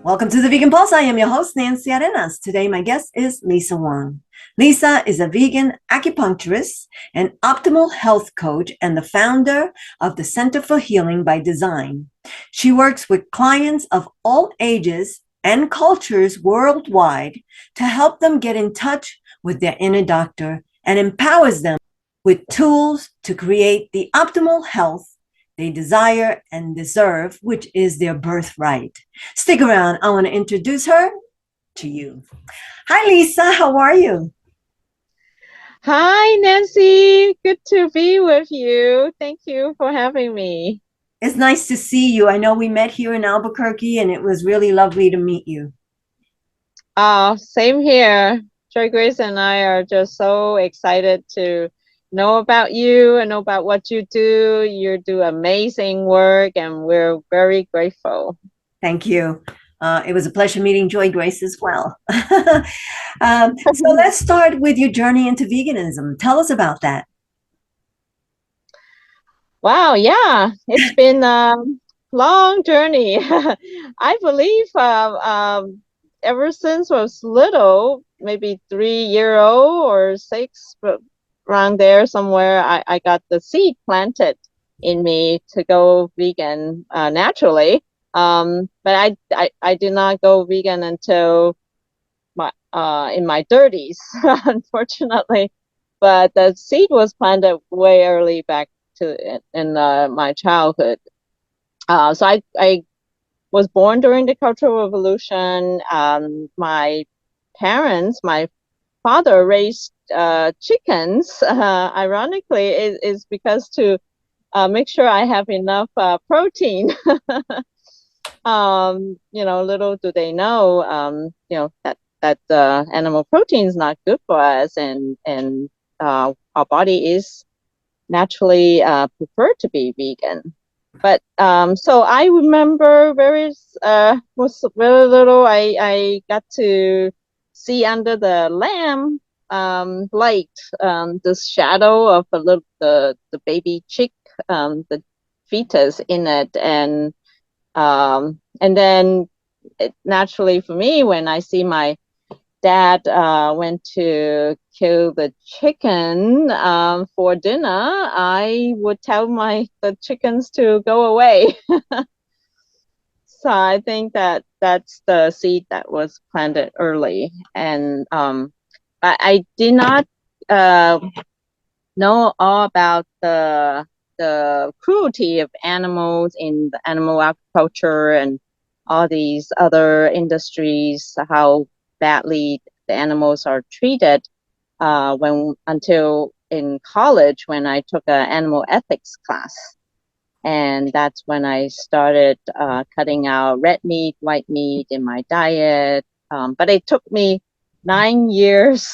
Welcome to the Vegan Pulse. I am your host, Nancy Arenas. Today, my guest is Lisa Wong. Lisa is a vegan acupuncturist, an optimal health coach, and the founder of the Center for Healing by Design. She works with clients of all ages and cultures worldwide to help them get in touch with their inner doctor and empowers them with tools to create the optimal health they desire and deserve, which is their birthright. Stick around. I want to introduce her to you. Hi, Lisa. How are you? Hi, Nancy. Good to be with you. Thank you for having me. It's nice to see you. I know we met here in Albuquerque, and it was really lovely to meet you. Same here. Joy Grace and I are just so excited to know about you and know about what you do. You do amazing work, and we're very grateful. Thank you. It was a pleasure meeting Joy Grace as well. So let's start with your journey into veganism. Tell us about that. Wow, yeah, it's been a long journey. I believe ever since I was little, maybe 3 year old or six, but around there somewhere, I got the seed planted in me to go vegan naturally. But I did not go vegan until my in my 30s, unfortunately. But the seed was planted way early back in my childhood. So I was born during the Cultural Revolution. My father raised chickens. Ironically, is because to make sure I have enough protein. Little do they know, that animal protein is not good for us, and our body is naturally prefer to be vegan. But so I remember was very little. I got to see under the lamp light the shadow of the baby chick, the fetus in it, and then naturally for me, when I see my dad went to kill the chicken for dinner, I would tell the chickens to go away. So I think that's the seed that was planted early, and I did not know all about the cruelty of animals in the animal agriculture and all these other industries, how badly the animals are treated until in college when I took an animal ethics class. And that's when I started cutting out red meat, white meat in my diet. But it took me 9 years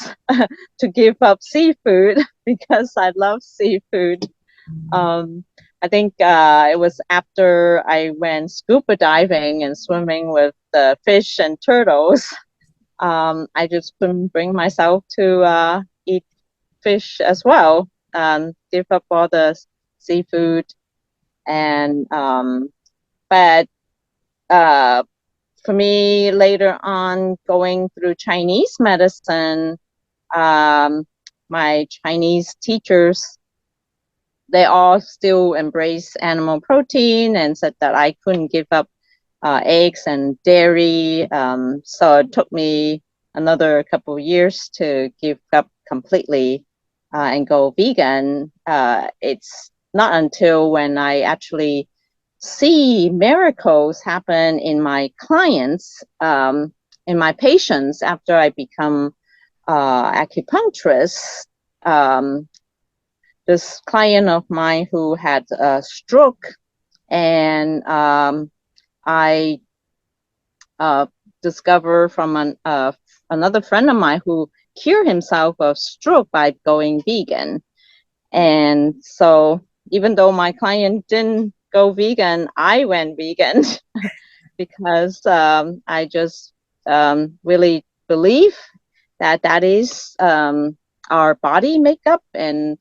to give up seafood because I love seafood. I think it was after I went scuba diving and swimming with the fish and turtles. I just couldn't bring myself to eat fish as well. Give up all the seafood, and but for me later on, going through Chinese medicine, my Chinese teachers, they all still embrace animal protein and said that I couldn't give up eggs and dairy. So it took me another couple of years to give up completely and go vegan. It's not until when I actually see miracles happen in my clients, in my patients after I become acupuncturist. This client of mine who had a stroke, and I discovered from another friend of mine who cured himself of stroke by going vegan. And so even though my client didn't go vegan, I went vegan because I just really believe that is our body makeup, and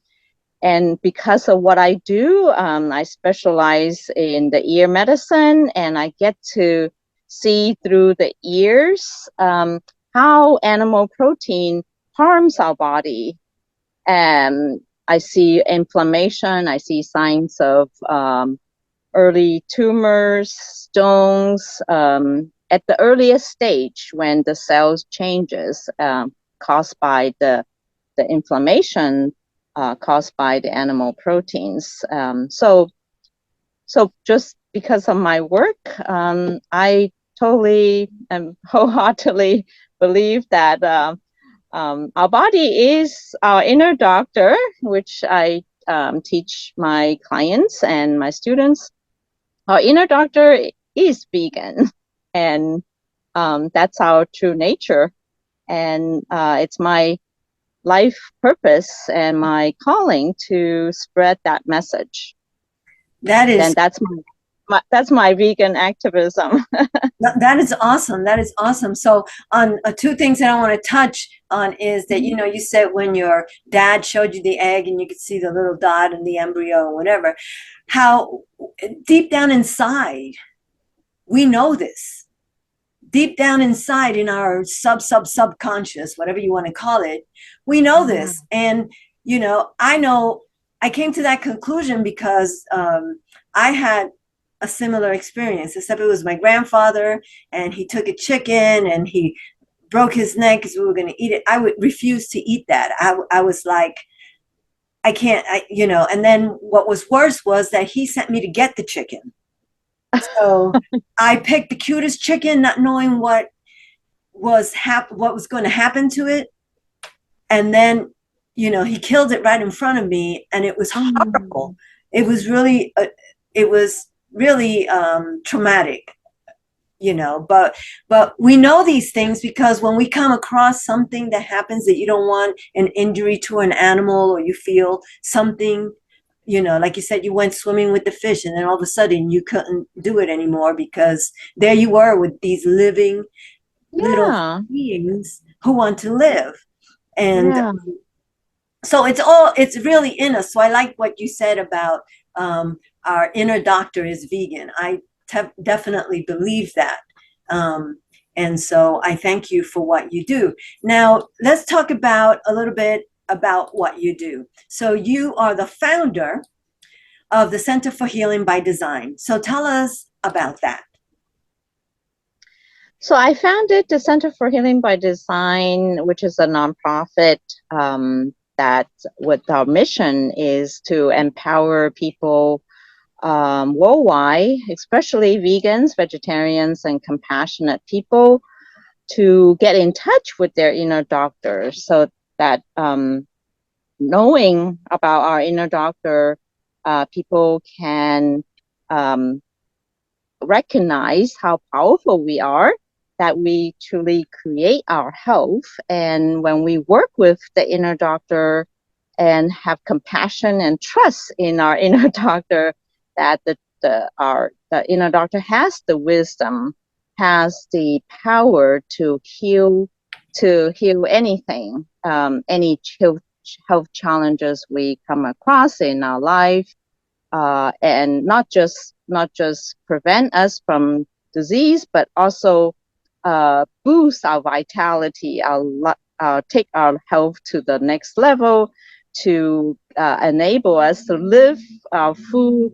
because of what I do, I specialize in the ear medicine, and I get to see through the ears how animal protein harms our body. And I see inflammation, I see signs of early tumors, stones, at the earliest stage when the cells changes caused by the inflammation caused by the animal proteins. So just because of my work, I totally and wholeheartedly believe that our body is our inner doctor, which I teach my clients and my students. Our inner doctor is vegan, and that's our true nature. And it's my life purpose and my calling to spread that message. That is And that's my vegan activism. that is awesome. That is awesome. So on two things that I want to touch on is that, you know, you said when your dad showed you the egg and you could see the little dot in the embryo or whatever, how deep down inside, we know this. Deep down inside in our subconscious, whatever you want to call it, we know this. And, you know I came to that conclusion because I had a similar experience, except it was my grandfather, and he took a chicken and he broke his neck because we were going to eat it. I would refuse to eat that. I was like, I can't, and then what was worse was that he sent me to get the chicken. So I picked the cutest chicken, not knowing what was going to happen to it. And then, he killed it right in front of me, and it was horrible. It was really, traumatic, but we know these things because when we come across something that happens that you don't want, an injury to an animal, or you feel something, like you said, you went swimming with the fish and then all of a sudden you couldn't do it anymore because there you were with these living little beings who want to live. And so it's really in us. So I like what you said about our inner doctor is vegan. I definitely believe that. And so I thank you for what you do. Now, let's talk about a little bit about what you do. So you are the founder of the Center for Healing by Design. So tell us about that. So I founded the Center for Healing by Design, which is a nonprofit that with our mission is to empower people worldwide, especially vegans, vegetarians, and compassionate people, to get in touch with their inner doctor, so that knowing about our inner doctor, people can recognize how powerful we are, that we truly create our health. And when we work with the inner doctor and have compassion and trust in our inner doctor, that the inner doctor has the wisdom, has the power to heal anything, any health challenges we come across in our life, and not just prevent us from disease, but also boost our vitality, take our health to the next level, to enable us to live our full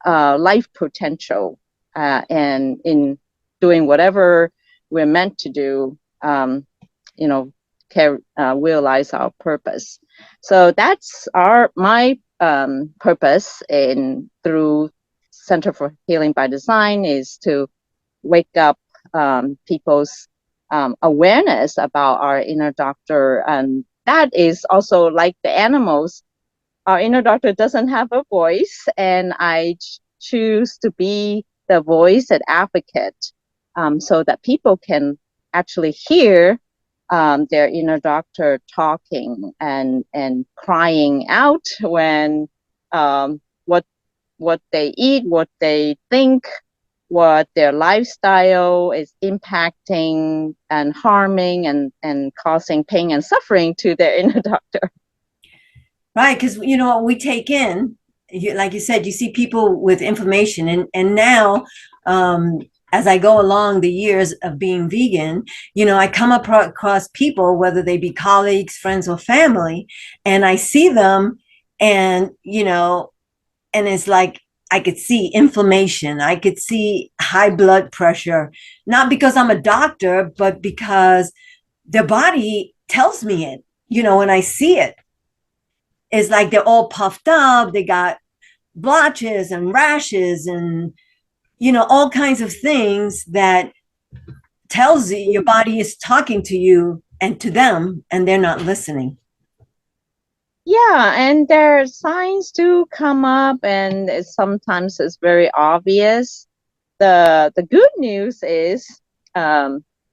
life potential, and in doing whatever we're meant to do, realize our purpose. So that's my purpose through Center for Healing by Design, is to wake up people's awareness about our inner doctor. And that is also like the animals. Our inner doctor doesn't have a voice, and I choose to be the voice and advocate, so that people can actually hear their inner doctor talking and crying out when what they eat, what they think, what their lifestyle is impacting and harming and causing pain and suffering to their inner doctor. Right, because we take in, like you said, you see people with information, and now as I go along the years of being vegan, I come across people, whether they be colleagues, friends, or family, and I see them, and, and it's like I could see inflammation. I could see high blood pressure, not because I'm a doctor, but because their body tells me it, when I see it. It's like they're all puffed up. They got blotches and rashes and, all kinds of things that tells you your body is talking to you and to them, and they're not listening. Yeah, and their signs do come up, and sometimes it's very obvious. The good news is,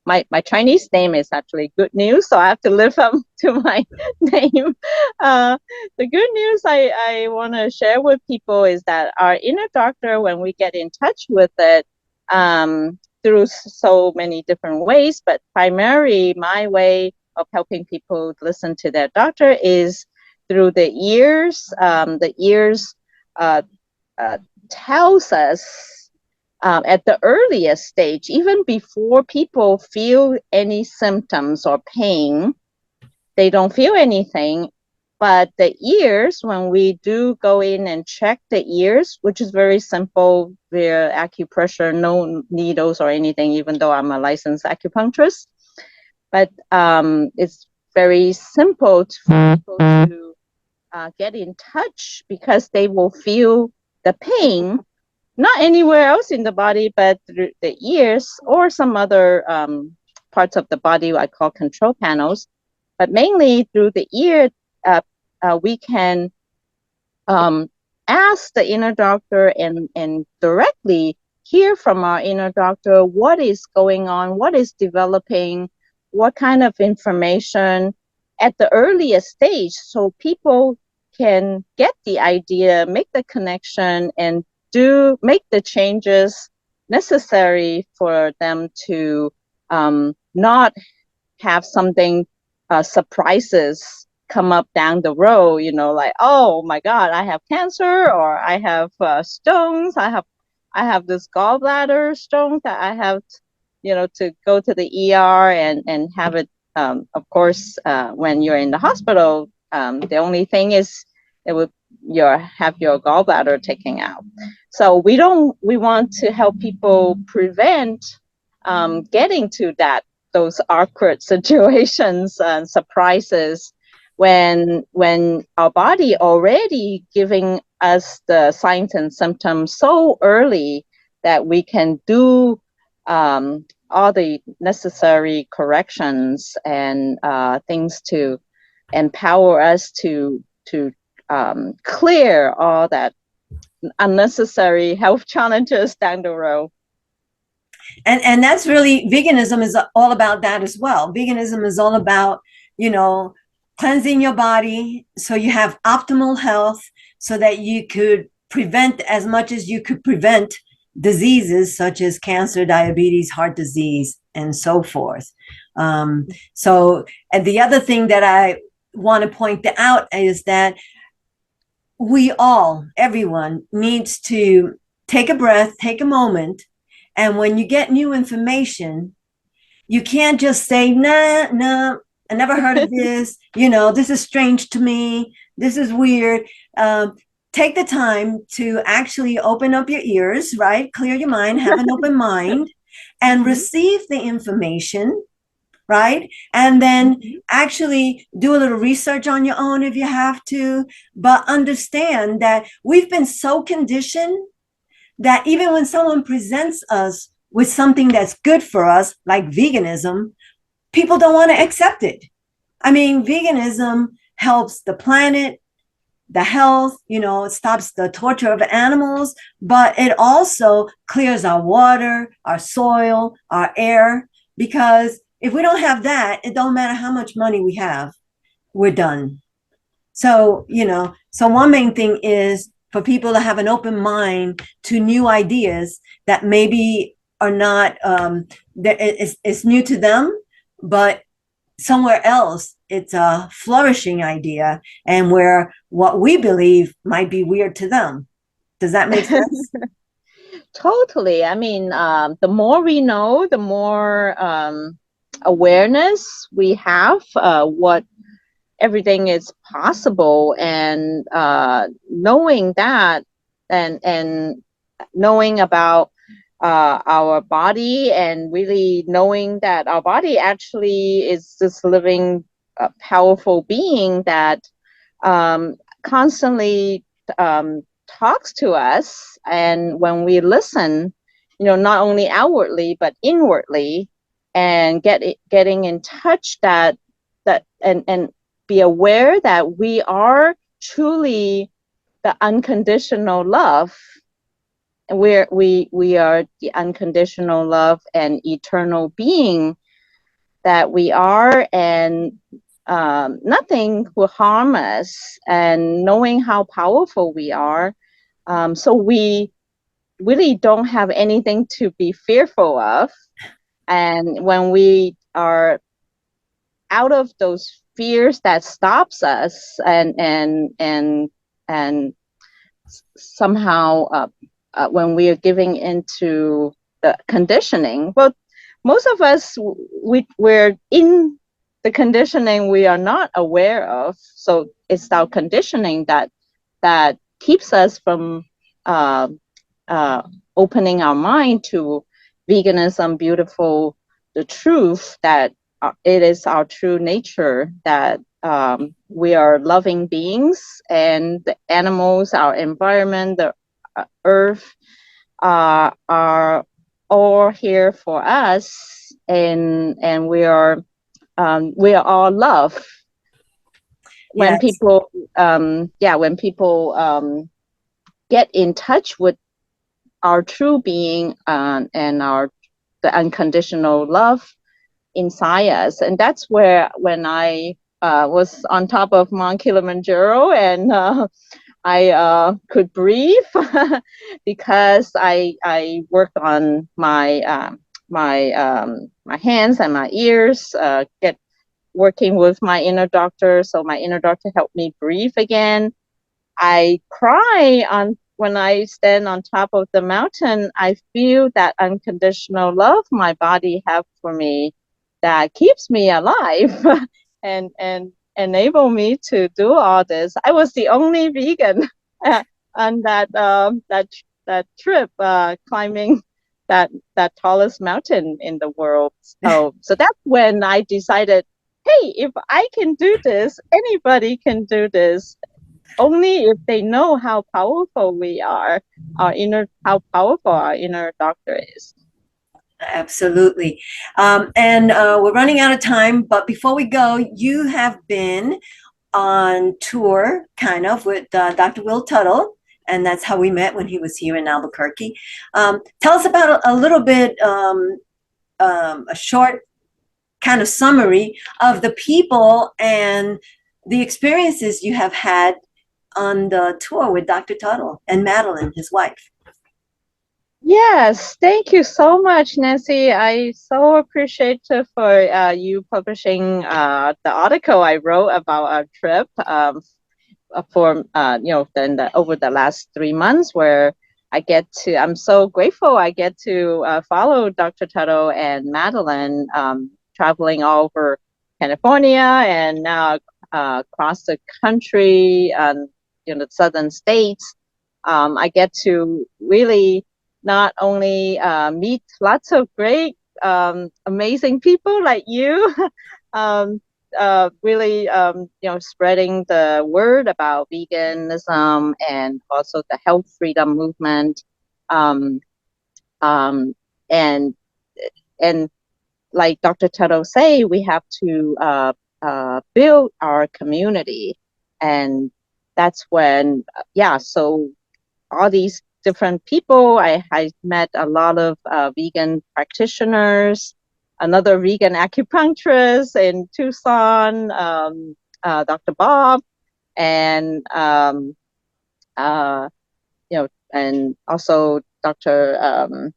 my Chinese name is actually Good News, so I have to live up to my name. The good news I want to share with people is that our inner doctor, when we get in touch with it, through so many different ways, but primarily my way of helping people listen to their doctor is through the ears. The ears tells us at the earliest stage, even before people feel any symptoms or pain, they don't feel anything. But the ears, when we do go in and check the ears, which is very simple via acupressure, no needles or anything, even though I'm a licensed acupuncturist, but it's very simple for people to get in touch, because they will feel the pain, not anywhere else in the body, but through the ears or some other parts of the body I call control panels. But mainly through the ear, we can ask the inner doctor and directly hear from our inner doctor what is going on, what is developing, what kind of information at the earliest stage, so people can get the idea, make the connection, and make the changes necessary for them to not have something surprises come up down the road, like, oh my God, I have cancer, or I have stones, I have this gallbladder stone that I have, to go to the ER and have it. Of course, when you're in the hospital, the only thing is it would have your gallbladder taken out. So we want to help people prevent getting to those awkward situations and surprises when our body already giving us the signs and symptoms so early that we can do all the necessary corrections and things to empower us to clear all that unnecessary health challenges down the road. And that's really, veganism is all about that as well. Veganism is all about, cleansing your body so you have optimal health, so that you could prevent as much as you could prevent diseases such as cancer, diabetes, heart disease, and so forth. So, and the other thing that I want to point out is that everyone needs to take a breath, take a moment. And when you get new information, you can't just say, nah, I never heard of this. This is strange to me. This is weird. Take the time to actually open up your ears, right? Clear your mind, have an open mind, and receive the information, right? And then actually do a little research on your own if you have to, but understand that we've been so conditioned that even when someone presents us with something that's good for us, like veganism, people don't want to accept it. I mean, veganism helps the planet, the health, it stops the torture of animals, but it also clears our water, our soil, our air, because if we don't have that, it don't matter how much money we have, we're done. So, so one main thing is for people to have an open mind to new ideas that maybe are not, it's new to them, but somewhere else it's a flourishing idea, and where what we believe might be weird to them. Does that make sense? Totally. I mean, the more we know, the more awareness we have what everything is possible, and knowing that, and knowing about our body, and really knowing that our body actually is this living, powerful being that constantly talks to us. And when we listen, not only outwardly but inwardly, and getting in touch, and be aware that we are truly the unconditional love. And we are the unconditional love and eternal being that we are, and nothing will harm us, and knowing how powerful we are. So we really don't have anything to be fearful of. And when we are out of those fears that stops us, and somehow when we are giving into the conditioning, well, most of us, we're in the conditioning we are not aware of. So it's our conditioning that keeps us from uh, opening our mind to veganism, beautiful, the truth that it is our true nature, that we are loving beings, and the animals, our environment, the earth, are all here for us, and we are all love. When Yes. people, when people get in touch with our true being, and the unconditional love inside us, and that's where, when I was on top of Mount Kilimanjaro, and I could breathe because I worked on my hands and my ears, get working with my inner doctor. So my inner doctor helped me breathe again. I cry on when I stand on top of the mountain. I feel that unconditional love my body have for me, that keeps me alive and enable me to do all this. I was the only vegan on that trip, climbing that tallest mountain in the world. So that's when I decided, hey, if I can do this, anybody can do this, only if they know how powerful we are, how powerful our inner doctor is. Absolutely. And we're running out of time, but before we go, you have been on tour kind of with Dr. Will Tuttle, and that's how we met when he was here in Albuquerque. Tell us about a little bit, a short kind of summary of the people and the experiences you have had on the tour with Dr. Tuttle and Madeline, his wife. Yes, thank you so much, Nancy. I so appreciate for you publishing the article I wrote about our trip, for over the last 3 months, where I'm so grateful I get to follow Dr. Tuttle and Madeline, traveling all over California, and now across the country, and the southern states. I get to really not only meet lots of great, amazing people like you, um, really, spreading the word about veganism, and also the health freedom movement, um, um, and and like Dr. Tuttle say, we have to build our community, and that's when, so all these different people. I met a lot of vegan practitioners, another vegan acupuncturist in Tucson, Dr. Bob, and and also Dr.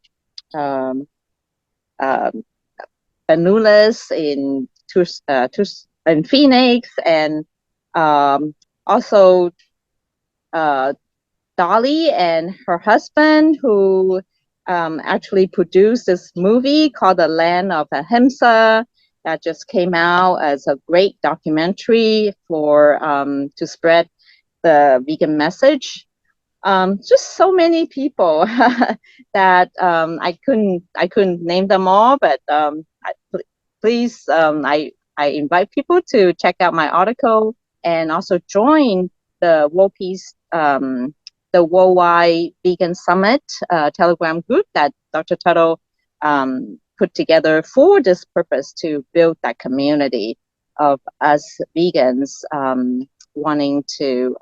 Um, Benulis in Phoenix, and also Dolly and her husband, who actually produced this movie called The Land of Ahimsa that just came out as a great documentary for to spread the vegan message. Just so many people that I couldn't name them all, but please I invite people to check out my article and also join the World Peace the Worldwide Vegan Summit Telegram group that Dr. Tuttle put together for this purpose to build that community of us vegans wanting to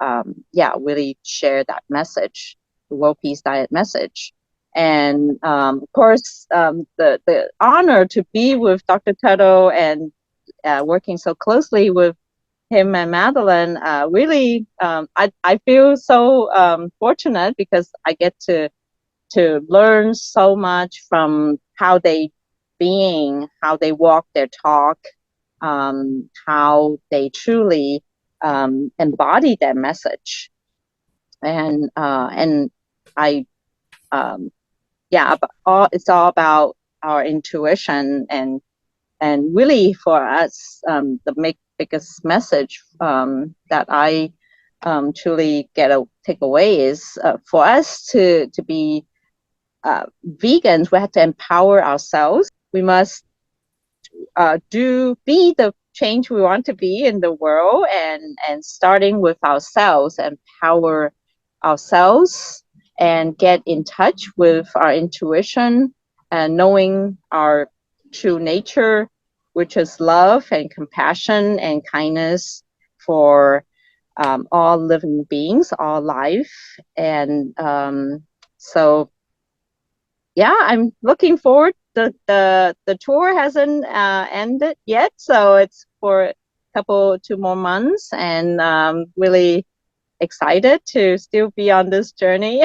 really share that message, the World Peace Diet message. And of course, the honor to be with Dr. Tuttle and working so closely with him and Madeline, really, I feel so fortunate because I get to learn so much from how they walk their talk, how they truly embody their message, and I it's all about our intuition and really for us the biggest message that I truly take away is for us to be vegans. We have to empower ourselves. We must be the change we want to be in the world, and starting with ourselves, empower ourselves and get in touch with our intuition and knowing our true nature, which is love and compassion and kindness for all living beings, all life. And so yeah, I'm looking forward. The tour hasn't ended yet, so it's for two more months, and really excited to still be on this journey.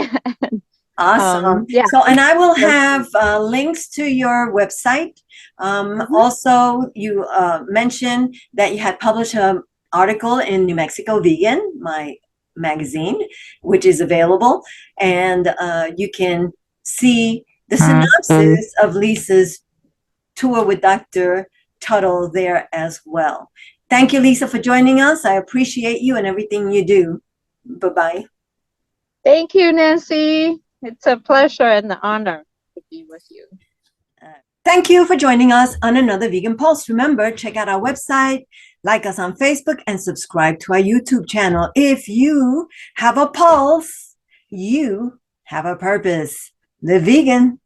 Awesome. So, and I will have links to your website. Also, you mentioned that you had published an article in New Mexico Vegan, my magazine, which is available, and you can see the synopsis of Lisa's tour with Dr. Tuttle there as well. Thank you, Lisa, for joining us. I appreciate you and everything you do. Bye-bye. Thank you, Nancy. It's a pleasure and an honor to be with you. Thank you for joining us on another Vegan Pulse. Remember, check out our website, like us on Facebook, and subscribe to our YouTube channel. If you have a pulse, you have a purpose. Live vegan.